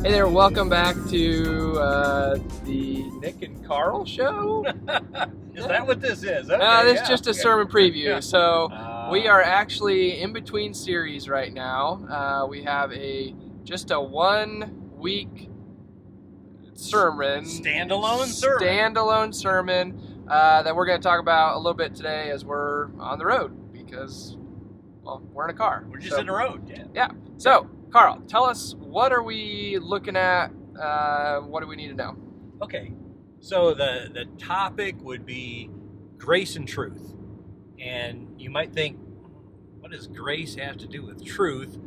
Hey there, welcome back to the Nic and Carl show. Is that what this is? Okay, This is just a sermon preview. So we Uh, are actually in between series right now. We have just a 1 week sermon, standalone sermon that we're going to talk about a little bit today as we're on the road because, well, we're in a car. We're just in the road. Yeah. So, Carl, tell us, what are we looking at? What do we need to know? Okay, so the topic would be grace and truth. And you might think, what does grace have to do with truth?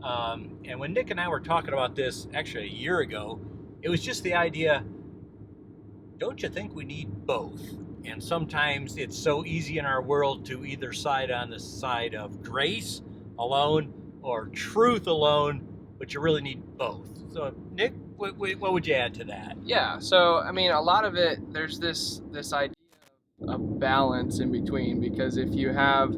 And when Nick and I were talking about this actually a year ago, it was just the idea, don't you think we need both? And sometimes it's so easy in our world to either side on the side of grace alone or truth alone, but you really need both. So, Nick, what would you add to that? Yeah, so I mean, a lot of it, there's this idea of balance in between, because if you have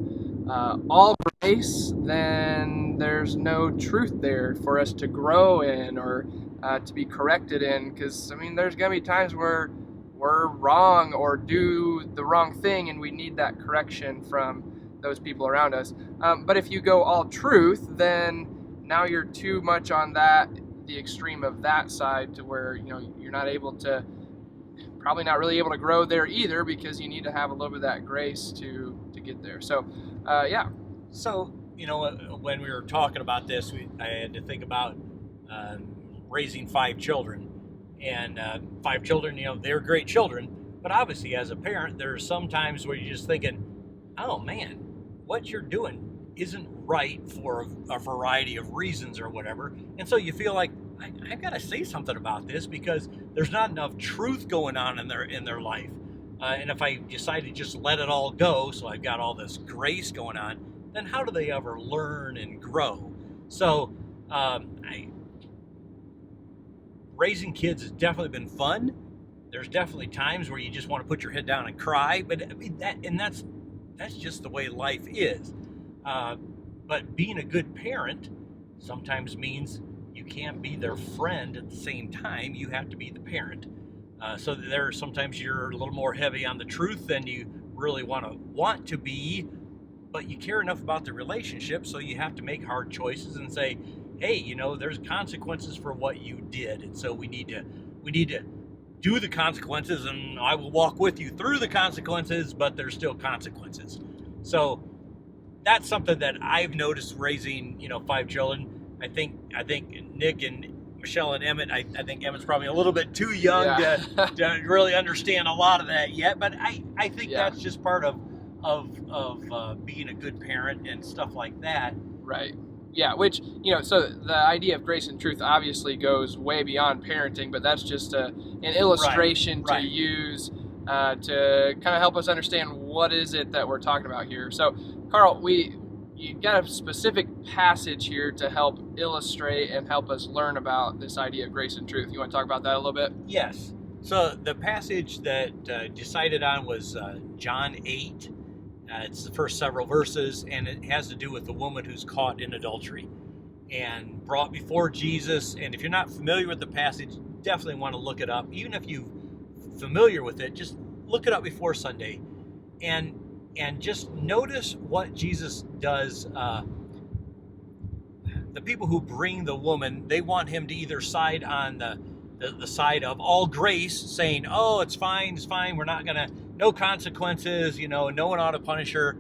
all grace, then there's no truth there for us to grow in or to be corrected in, because I mean, there's gonna be times where we're wrong or do the wrong thing, and we need that correction from those people around us. But if you go all truth, then now you're too much on the extreme of that side, to where you're not able to, probably not really able to grow there either, because you need to have a little bit of that grace to get there. So yeah. So when we were talking about this, I had to think about raising 5 children, and 5 children, they're great children, but obviously as a parent there's some times where you're just thinking, oh man, what you're doing isn't right for a variety of reasons or whatever. And so you feel like, I've got to say something about this because there's not enough truth going on in their life. And if I decide to just let it all go, so I've got all this grace going on, then how do they ever learn and grow? So raising kids has definitely been fun. There's definitely times where you just want to put your head down and cry, but I mean, that's just the way life is. But being a good parent sometimes means you can't be their friend at the same time. You have to be the parent. So there, sometimes you're a little more heavy on the truth than you really want to be, but you care enough about the relationship, so you have to make hard choices and say, hey, there's consequences for what you did, and so we need to do the consequences, and I will walk with you through the consequences, but there's still consequences. So that's something that I've noticed raising, 5 children. I think Nick and Michelle and Emmett, I think Emmett's probably a little bit too young to really understand a lot of that yet, but I think that's just part of being a good parent and stuff like that. Right. Yeah, which, so the idea of grace and truth obviously goes way beyond parenting, but that's just an illustration to use to kind of help us understand what is it that we're talking about here. So, Carl, you got a specific passage here to help illustrate and help us learn about this idea of grace and truth. You want to talk about that a little bit? Yes. So the passage that decided on was John 8. It's the first several verses, and it has to do with the woman who's caught in adultery and brought before Jesus. And if you're not familiar with the passage, definitely want to look it up. Even if you're familiar with it, just look it up before Sunday and just notice what Jesus does. The people who bring the woman, they want him to either side on the side of all grace, saying, oh, it's fine, we're not gonna, no consequences, no one ought to punish her,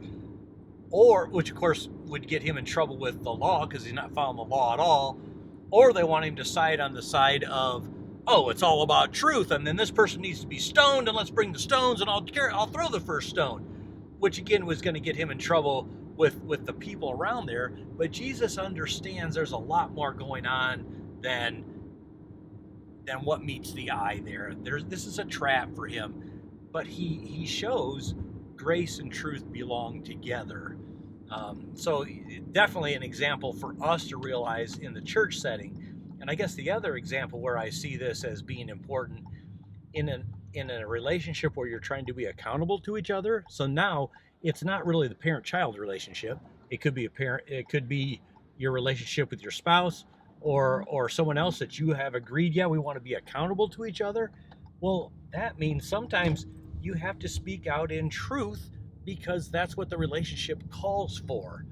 or, which of course would get him in trouble with the law because he's not following the law at all, or they want him to side on the side of, oh, it's all about truth, and then this person needs to be stoned, and let's bring the stones, and I'll throw the first stone, which again was going to get him in trouble with the people around there. But Jesus understands there's a lot more going on than what meets the eye there. This is a trap for him, but he shows grace and truth belong together. So definitely an example for us to realize in the church setting. And I guess the other example where I see this as being important in a relationship where you're trying to be accountable to each other. So now it's not really the parent-child relationship. It could be your relationship with your spouse, or someone else that you have agreed, yeah, we want to be accountable to each other. Well, that means sometimes you have to speak out in truth because that's what the relationship calls for.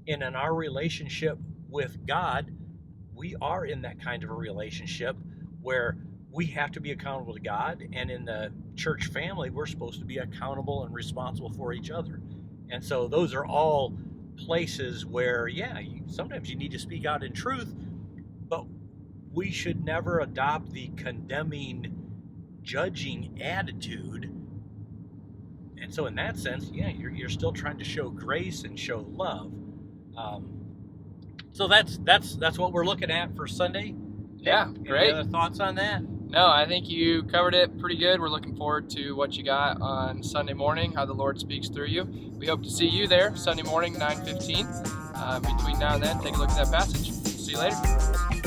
And in our relationship with God, we are in that kind of a relationship where we have to be accountable to God, and in the church family, we're supposed to be accountable and responsible for each other. And so those are all places where, yeah, sometimes you need to speak out in truth, but we should never adopt the condemning, judging attitude. And so in that sense, yeah, you're still trying to show grace and show love. So that's what we're looking at for Sunday. Yeah, great. Any other thoughts on that? No, I think you covered it pretty good. We're looking forward to what you got on Sunday morning, how the Lord speaks through you. We hope to see you there Sunday morning, 9:15. Between now and then, take a look at that passage. See you later.